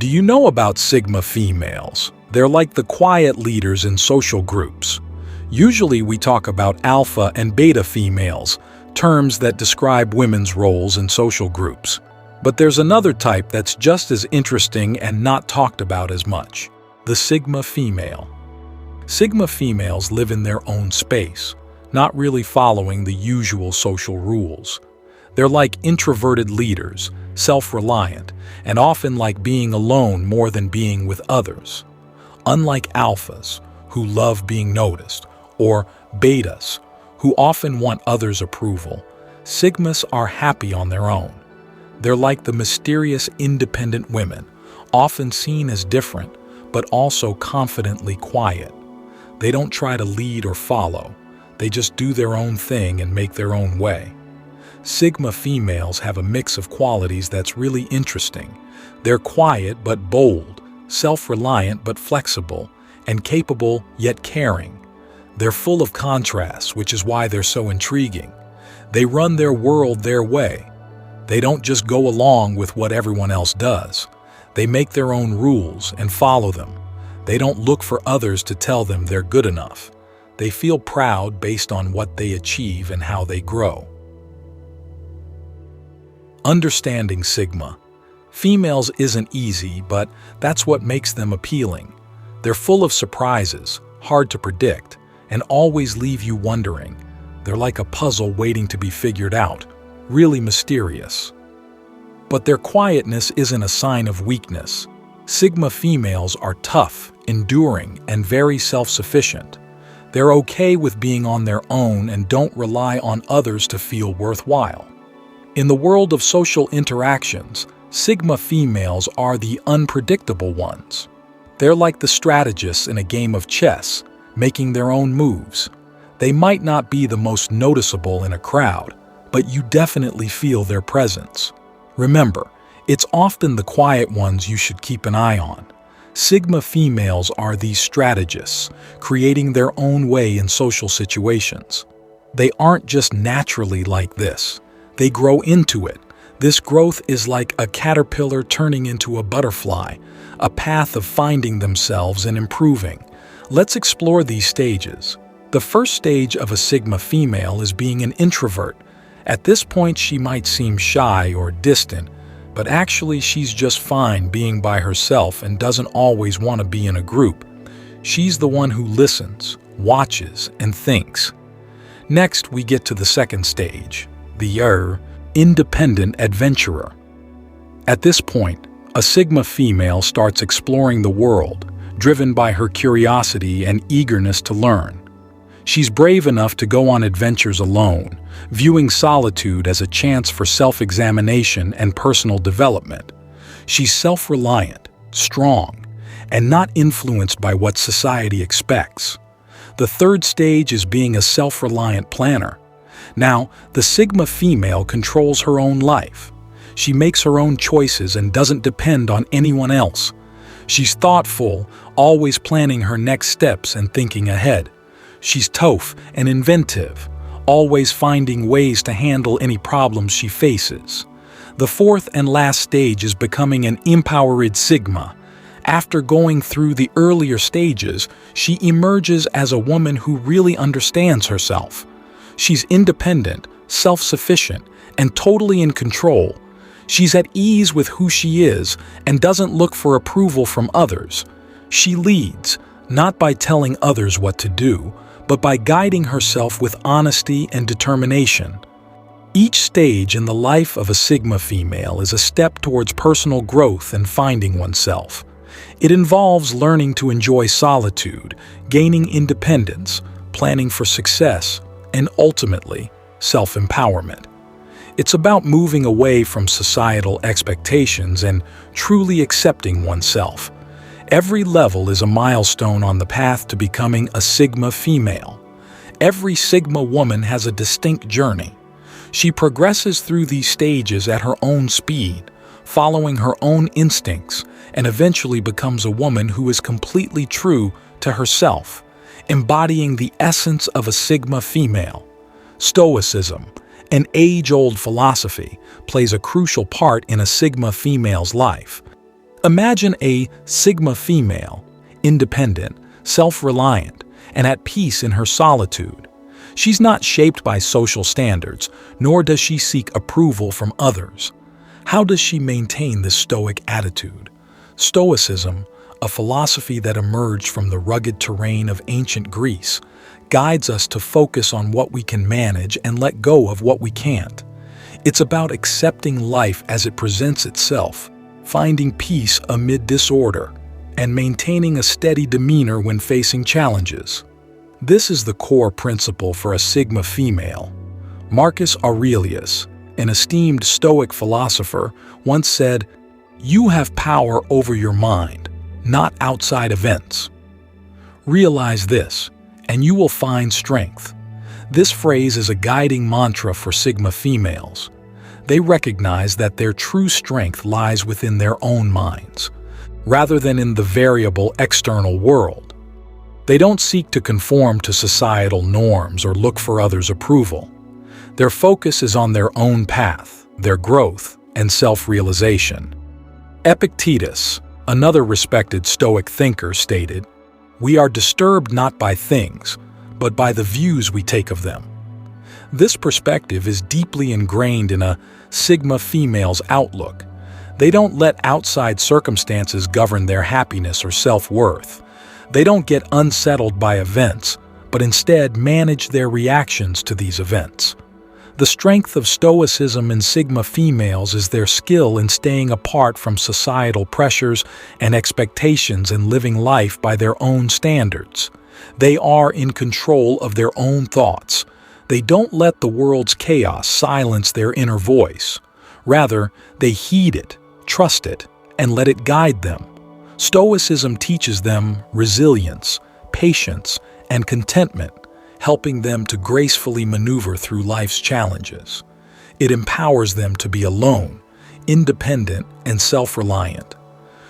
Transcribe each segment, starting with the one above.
Do you know about Sigma females? They're like the quiet leaders in social groups. Usually we talk about alpha and beta females, terms that describe women's roles in social groups. But there's another type that's just as interesting and not talked about as much: the Sigma female. Sigma females live in their own space, not really following the usual social rules. They're like introverted leaders, self-reliant, and often like being alone more than being with others. Unlike alphas, who love being noticed, or betas, who often want others' approval, Sigmas are happy on their own. They're like the mysterious independent women, often seen as different, but also confidently quiet. They don't try to lead or follow. They just do their own thing and make their own way. Sigma females have a mix of qualities that's really interesting. They're quiet but bold, self-reliant but flexible, and capable yet caring. They're full of contrasts, which is why they're so intriguing. They run their world their way. They don't just go along with what everyone else does. They make their own rules and follow them. They don't look for others to tell them they're good enough. They feel proud based on what they achieve and how they grow. Understanding Sigma females isn't easy, but that's what makes them appealing. They're full of surprises, hard to predict, and always leave you wondering. They're like a puzzle waiting to be figured out, really mysterious. But their quietness isn't a sign of weakness. Sigma females are tough, enduring, and very self-sufficient. They're okay with being on their own and don't rely on others to feel worthwhile. In the world of social interactions, Sigma females are the unpredictable ones. They're like the strategists in a game of chess, making their own moves. They might not be the most noticeable in a crowd, but you definitely feel their presence. Remember, it's often the quiet ones you should keep an eye on. Sigma females are these strategists, creating their own way in social situations. They aren't just naturally like this. They grow into it. This growth is like a caterpillar turning into a butterfly, a path of finding themselves and improving. Let's explore these stages. The first stage of a Sigma female is being an introvert. At this point, she might seem shy or distant, but actually she's just fine being by herself and doesn't always want to be in a group. She's the one who listens, watches, and thinks. Next, we get to the second stage, the independent adventurer. At this point, a Sigma female starts exploring the world, driven by her curiosity and eagerness to learn. She's brave enough to go on adventures alone, viewing solitude as a chance for self-examination and personal development. She's self-reliant, strong, and not influenced by what society expects. The third stage is being a self-reliant planner. Now, the Sigma female controls her own life. She makes her own choices and doesn't depend on anyone else. She's thoughtful, always planning her next steps and thinking ahead. She's tough and inventive, always finding ways to handle any problems she faces. The fourth and last stage is becoming an empowered Sigma. After going through the earlier stages, she emerges as a woman who really understands herself. She's independent, self-sufficient, and totally in control. She's at ease with who she is and doesn't look for approval from others. She leads, not by telling others what to do, but by guiding herself with honesty and determination. Each stage in the life of a Sigma female is a step towards personal growth and finding oneself. It involves learning to enjoy solitude, gaining independence, planning for success, and ultimately, self-empowerment. It's about moving away from societal expectations and truly accepting oneself. Every level is a milestone on the path to becoming a Sigma female. Every Sigma woman has a distinct journey. She progresses through these stages at her own speed, following her own instincts, and eventually becomes a woman who is completely true to herself, embodying the essence of a Sigma female. Stoicism, an age-old philosophy, plays a crucial part in a Sigma female's life. Imagine a Sigma female, independent, self-reliant, and at peace in her solitude. She's not shaped by social standards, nor does she seek approval from others. How does she maintain this Stoic attitude? Stoicism, a philosophy that emerged from the rugged terrain of ancient Greece, guides us to focus on what we can manage and let go of what we can't. It's about accepting life as it presents itself, finding peace amid disorder, and maintaining a steady demeanor when facing challenges. This is the core principle for a Sigma female. Marcus Aurelius, an esteemed Stoic philosopher, once said, "You have power over your mind, not outside events." Realize this, and you will find strength. This phrase is a guiding mantra for Sigma females. They recognize that their true strength lies within their own minds, rather than in the variable external world. They don't seek to conform to societal norms or look for others' approval. Their focus is on their own path, their growth, and self-realization. Epictetus, another respected Stoic thinker, stated, "We are disturbed not by things, but by the views we take of them." This perspective is deeply ingrained in a Sigma female's outlook. They don't let outside circumstances govern their happiness or self-worth. They don't get unsettled by events, but instead manage their reactions to these events. The strength of Stoicism in Sigma females is their skill in staying apart from societal pressures and expectations and living life by their own standards. They are in control of their own thoughts. They don't let the world's chaos silence their inner voice. Rather, they heed it, trust it, and let it guide them. Stoicism teaches them resilience, patience, and contentment, helping them to gracefully maneuver through life's challenges. It empowers them to be alone, independent, and self-reliant.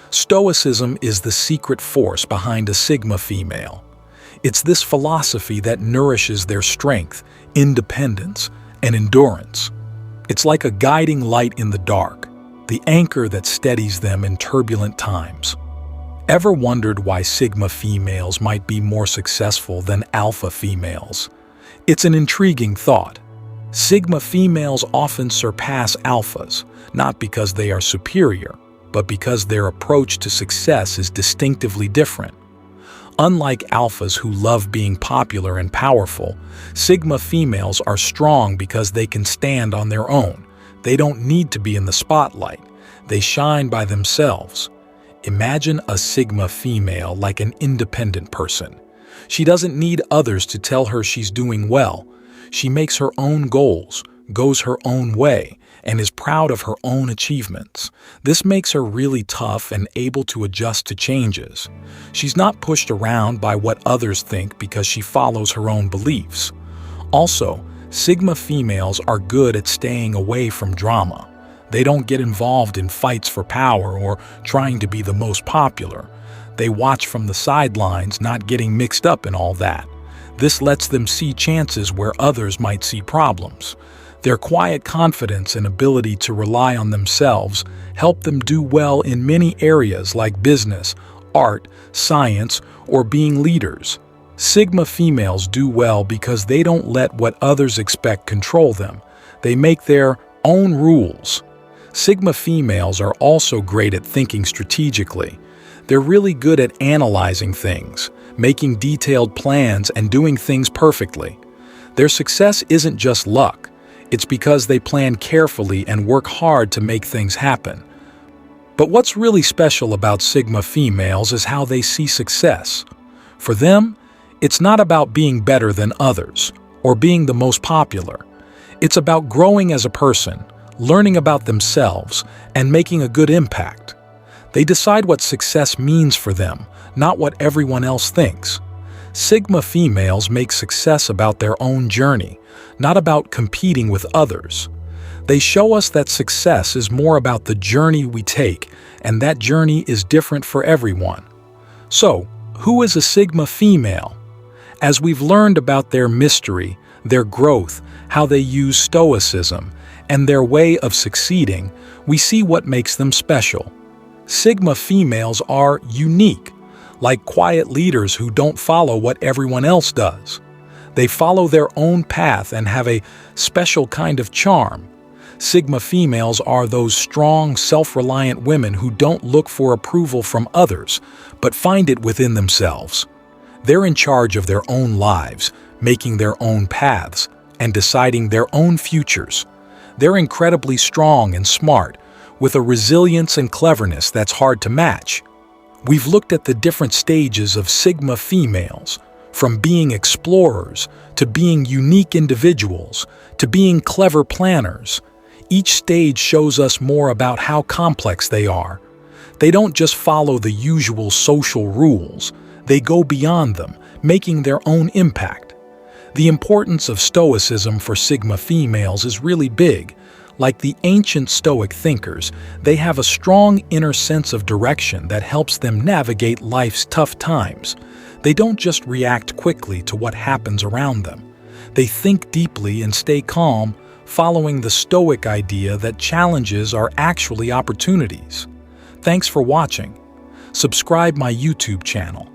Stoicism is the secret force behind a Sigma female. It's this philosophy that nourishes their strength, independence, and endurance. It's like a guiding light in the dark, the anchor that steadies them in turbulent times. Ever wondered why Sigma females might be more successful than Alpha females? It's an intriguing thought. Sigma females often surpass Alphas, not because they are superior, but because their approach to success is distinctively different. Unlike Alphas who love being popular and powerful, Sigma females are strong because they can stand on their own. They don't need to be in the spotlight. They shine by themselves. Imagine a Sigma female like an independent person. She doesn't need others to tell her she's doing well. She makes her own goals, goes her own way, and is proud of her own achievements. This makes her really tough and able to adjust to changes. She's not pushed around by what others think because she follows her own beliefs. Also, Sigma females are good at staying away from drama. They don't get involved in fights for power or trying to be the most popular. They watch from the sidelines, not getting mixed up in all that. This lets them see chances where others might see problems. Their quiet confidence and ability to rely on themselves help them do well in many areas like business, art, science, or being leaders. Sigma females do well because they don't let what others expect control them. They make their own rules. Sigma females are also great at thinking strategically. They're really good at analyzing things, making detailed plans, and doing things perfectly. Their success isn't just luck. It's because they plan carefully and work hard to make things happen. But what's really special about Sigma females is how they see success. For them, it's not about being better than others or being the most popular. It's about growing as a person, learning about themselves, and making a good impact. They decide what success means for them, not what everyone else thinks. Sigma females make success about their own journey, not about competing with others. They show us that success is more about the journey we take, and that journey is different for everyone. So, who is a Sigma female? As we've learned about their mystery, their growth, how they use Stoicism, and their way of succeeding, we see what makes them special. Sigma females are unique, like quiet leaders who don't follow what everyone else does. They follow their own path and have a special kind of charm. Sigma females are those strong, self-reliant women who don't look for approval from others, but find it within themselves. They're in charge of their own lives, making their own paths, and deciding their own futures. They're incredibly strong and smart, with a resilience and cleverness that's hard to match. We've looked at the different stages of Sigma females, from being explorers, to being unique individuals, to being clever planners. Each stage shows us more about how complex they are. They don't just follow the usual social rules, they go beyond them, making their own impact. The importance of Stoicism for Sigma females is really big. Like the ancient Stoic thinkers, they have a strong inner sense of direction that helps them navigate life's tough times. They don't just react quickly to what happens around them. They think deeply and stay calm, following the Stoic idea that challenges are actually opportunities. Thanks for watching. Subscribe my YouTube channel.